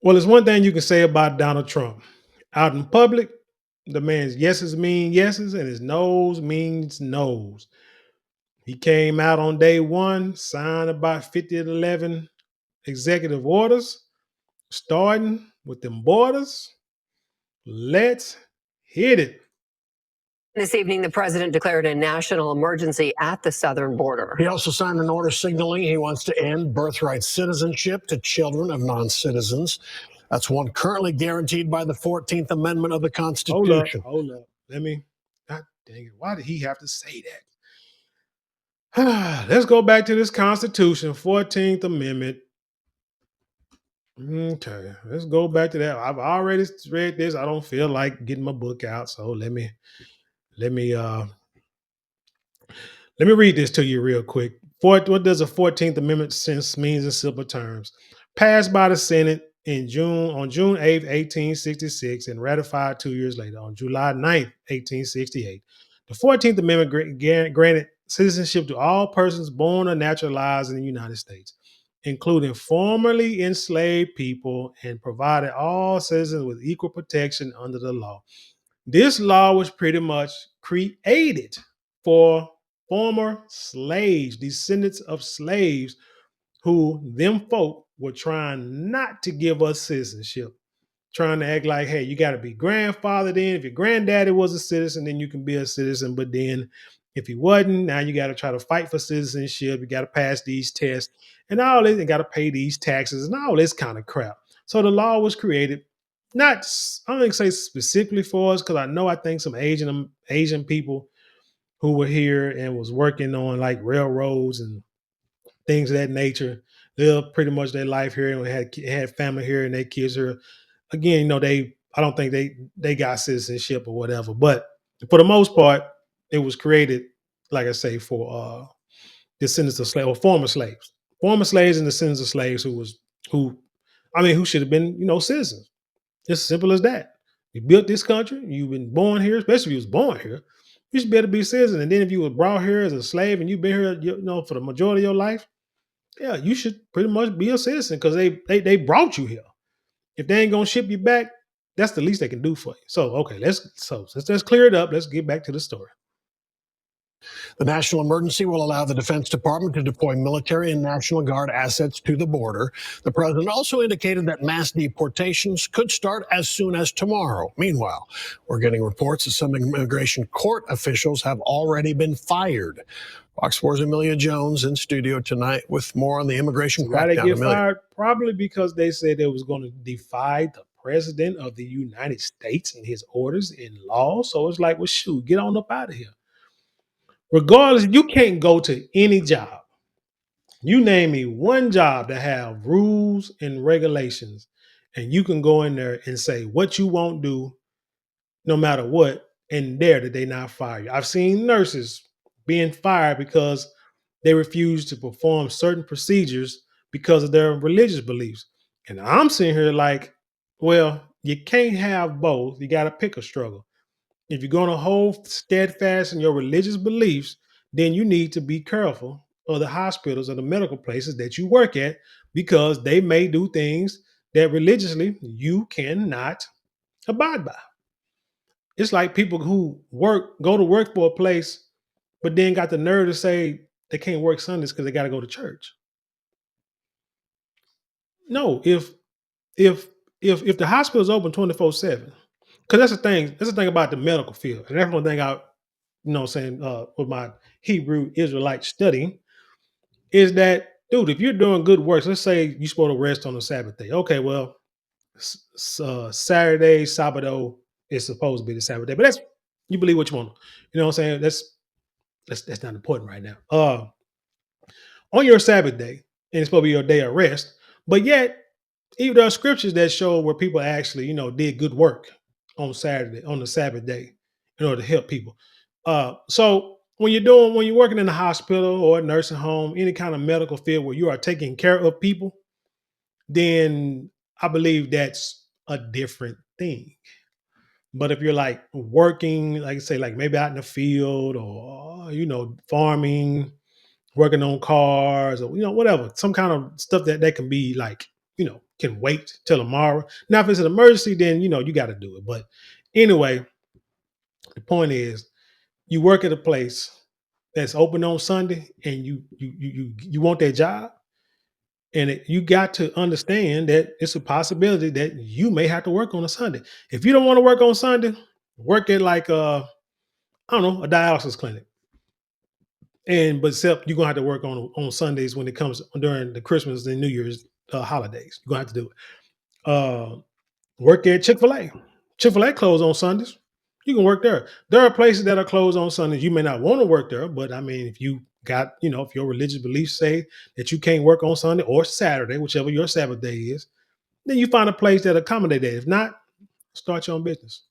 Well, there's one thing you can say about Donald Trump. Out in public, the man's yeses mean yeses and his noes means noes. He came out on day one, signed about 50 to 11 executive orders, starting with them borders. Let's hit it. This evening, the president declared a national emergency at the southern border. He also signed an order signaling he wants to end birthright citizenship to children of non-citizens. That's one currently guaranteed by the 14th Amendment of the Constitution. Hold up. God dang it. Why did he have to say that? Let's go back to this Constitution, 14th Amendment. Okay, let's go back to that. I've already read this. I don't feel like getting my book out, so let me let me read this to you real quick. What does a 14th Amendment sense means in simple terms? Passed by the Senate in June 8th, 1866, and ratified 2 years later on July 9th, 1868. The 14th Amendment granted citizenship to all persons born or naturalized in the United States, including formerly enslaved people, and provided all citizens with equal protection under the law. This law was pretty much created for former slaves, descendants of slaves, who them folk were trying not to give us citizenship, trying to act like, hey, you got to be grandfathered in. If your granddaddy was a citizen, then you can be a citizen. But then if he wasn't, now you got to try to fight for citizenship. You got to pass these tests and all this, and got to pay these taxes and all this kind of crap. So the law was created, not, I don't think say specifically for us, because I think some Asian people who were here and was working on like railroads and things of that nature lived pretty much their life here and had family here and their kids here. Again, I don't think they got citizenship or whatever, but for the most part, it was created, like I say, for descendants of slaves or former slaves and descendants of slaves who should have been citizens. It's simple as that. You built this country, you've been born here, especially if you was born here. You should be able to be a citizen. And then if you were brought here as a slave and you've been here, for the majority of your life, yeah, you should pretty much be a citizen because they brought you here. If they ain't gonna ship you back, that's the least they can do for you. So okay, let's clear it up. Let's get back to the story. The national emergency will allow the Defense Department to deploy military and National Guard assets to the border. The president also indicated that mass deportations could start as soon as tomorrow. Meanwhile, we're getting reports that some immigration court officials have already been fired. Fox 4's Amelia Jones in studio tonight with more on the immigration Why they crackdown. get fired? Probably because they said they was going to defy the president of the United States and his orders and laws. So it's like, well, shoot, get on up out of here. Regardless, you can't go to any job. You name me one job that have rules and regulations, and you can go in there and say what you won't do, no matter what, and dare that they not fire you. I've seen nurses being fired because they refuse to perform certain procedures because of their religious beliefs. And I'm sitting here like, well, you can't have both. You got to pick a struggle. If you're going to hold steadfast in your religious beliefs, then you need to be careful of the hospitals or the medical places that you work at, because they may do things that religiously you cannot abide by. It's like people who go to work for a place, but then got the nerve to say they can't work Sundays because they got to go to church. No, if the hospital is open 24/7, because that's the thing. That's the thing about the medical field, and that's one thing with my Hebrew Israelite studying, is that, dude, if you're doing good works, let's say you're supposed to rest on the Sabbath day. Okay, well, Saturday, Sabado is supposed to be the Sabbath day, but that's, you believe what you want. You know what I'm saying? That's not important right now. On your Sabbath day, and it's supposed to be your day of rest, but yet, even there are scriptures that show where people actually, did good work on Saturday, on the Sabbath day, in order to help people. So when you're working in a hospital or a nursing home, any kind of medical field where you are taking care of people, then I believe that's a different thing. But if you're like working, like I say, like maybe out in the field or farming, working on cars or whatever, some kind of stuff that can be like can wait till tomorrow. Now, if it's an emergency, then you got to do it. But anyway, the point is, you work at a place that's open on Sunday, and you want that job, and you got to understand that it's a possibility that you may have to work on a Sunday. If you don't want to work on Sunday, work at like I don't know, a dialysis clinic. But except you're gonna have to work on Sundays when it comes during the Christmas and New Year's holidays. You're gonna have to do it. Work at Chick-fil-A. Chick-fil-A closed on Sundays. You can work there. There are places that are closed on Sundays. You may not want to work there, but I mean, if you got, if your religious beliefs say that you can't work on Sunday or Saturday, whichever your Sabbath day is, then you find a place that accommodate that. If not, start your own business.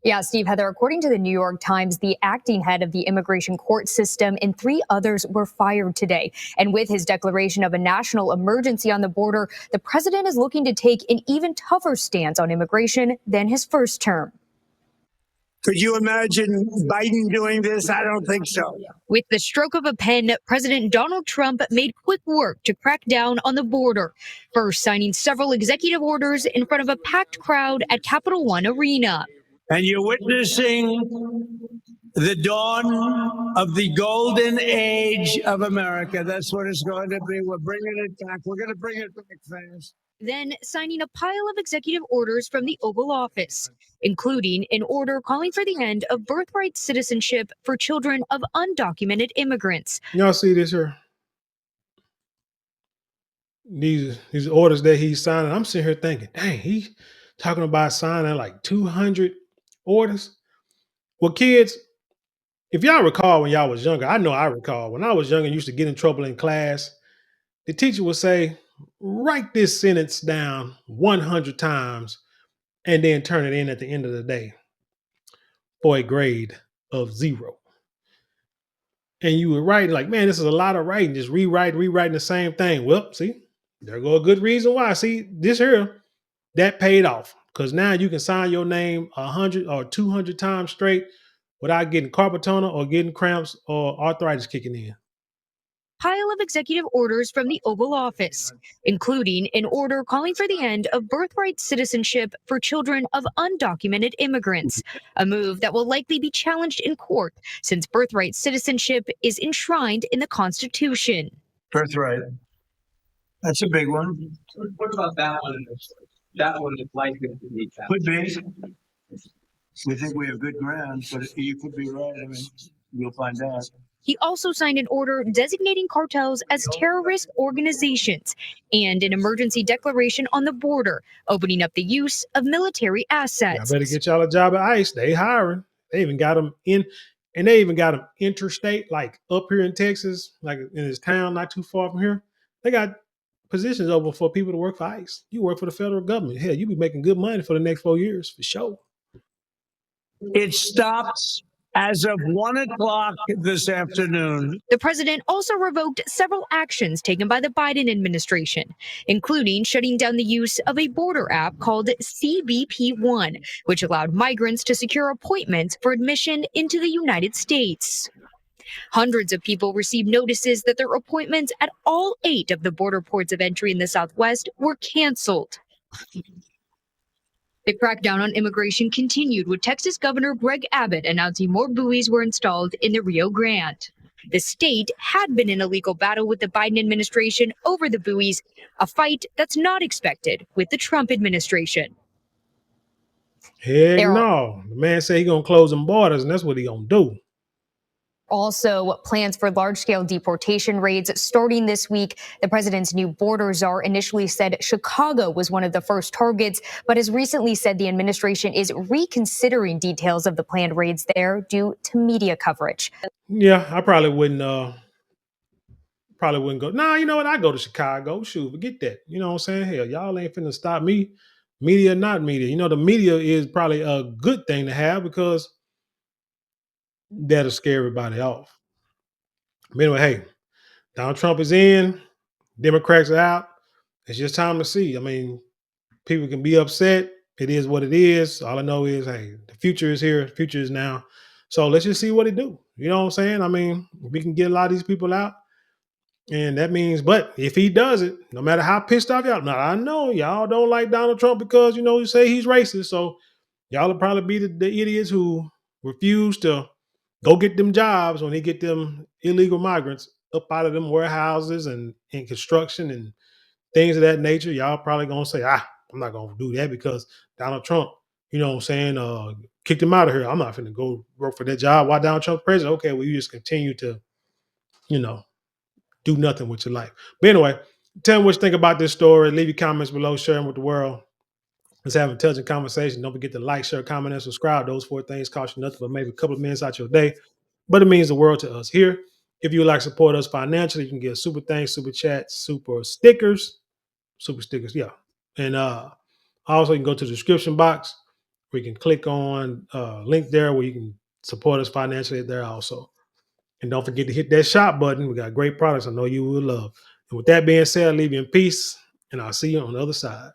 Yeah, Steve, Heather, according to the New York Times, the acting head of the immigration court system and 3 others were fired today. And with his declaration of a national emergency on the border, the president is looking to take an even tougher stance on immigration than his first term. Could you imagine Biden doing this? I don't think so. With the stroke of a pen, President Donald Trump made quick work to crack down on the border, first signing several executive orders in front of a packed crowd at Capital One Arena. And you're witnessing the dawn of the golden age of America. That's what it's going to be. We're bringing it back. We're going to bring it back fast. Then signing a pile of executive orders from the Oval Office, including an order calling for the end of birthright citizenship for children of undocumented immigrants. Y'all see this here? These orders that he's signing. I'm sitting here thinking, dang, he's talking about signing like 200 orders. Well, kids, if y'all recall when y'all was younger, I know I recall when I was younger and used to get in trouble in class, the teacher would say, write this sentence down 100 times and then turn it in at the end of the day for a grade of 0. And you would write like, man, this is a lot of writing, just rewriting the same thing. Well, see, there go a good reason why. See, this here, that paid off because now you can sign your name 100 or 200 times straight without getting carpal tunnel or getting cramps or arthritis kicking in. Pile of executive orders from the Oval Office, including an order calling for the end of birthright citizenship for children of undocumented immigrants, a move that will likely be challenged in court since birthright citizenship is enshrined in the Constitution. Birthright. That's a big one. What about that one? That one is likely to be challenged. Could be. We think we have good grounds, but you could be right. I mean, you'll find out. He also signed an order designating cartels as terrorist organizations and an emergency declaration on the border, opening up the use of military assets. I better get y'all a job at ICE. They hiring. They even got them in, and they even got them interstate, like up here in Texas, like in this town not too far from here. They got positions open for people to work for ICE. You work for the federal government. Hell, you be making good money for the next 4 years for sure. It stops as of 1 o'clock this afternoon. The president also revoked several actions taken by the Biden administration, including shutting down the use of a border app called CBP One, which allowed migrants to secure appointments for admission into the United States. Hundreds of people received notices that their appointments at all 8 of the border ports of entry in the Southwest were canceled. The crackdown on immigration continued with Texas Governor Greg Abbott announcing more buoys were installed in the Rio Grande. The state had been in a legal battle with the Biden administration over the buoys, a fight that's not expected with the Trump administration. Heck no. The man said he's going to close them borders, and that's what he's going to do. Also, plans for large-scale deportation raids starting this week. The president's new border czar initially said Chicago was one of the first targets, but has recently said the administration is reconsidering details of the planned raids there due to media coverage. Yeah, I probably wouldn't go. Nah, you know what? I go to Chicago. Shoot, forget that. You know what I'm saying? Hell, y'all ain't finna stop me. Media, not media. You know, the media is probably a good thing to have because that'll scare everybody off. But anyway, hey, Donald Trump is in, Democrats are out. It's just time to see. I mean, people can be upset. It is what it is. All I know is, hey, the future is here. The future is now. So let's just see what it do. You know what I'm saying? I mean, if we can get a lot of these people out, And that means, but if he does it, no matter how pissed off y'all, now I know y'all don't like Donald Trump because you say he's racist. So y'all will probably be the idiots who refuse to go get them jobs when he get them illegal migrants up out of them warehouses and in construction and things of that nature. Y'all probably gonna say, I'm not gonna do that because Donald Trump, what I'm saying, kicked him out of here. I'm not finna go work for that job while Donald Trump president. Okay, well, you just continue to, you know, do nothing with your life. But anyway, tell me what you think about this story. Leave your comments below, share them with the world. Let's have a intelligent conversation. Don't forget to like, share, comment, and subscribe. Those 4 things cost you nothing but maybe a couple of minutes out your day, but it means the world to us here. If you would like to support us financially, you can get super thanks, super chats, super stickers, yeah. And also you can go to the description box where you can click on link there where you can support us financially there also. And don't forget to hit that shop button. We got great products I know you will love. And with that being said, I leave you in peace, and I'll see you on the other side.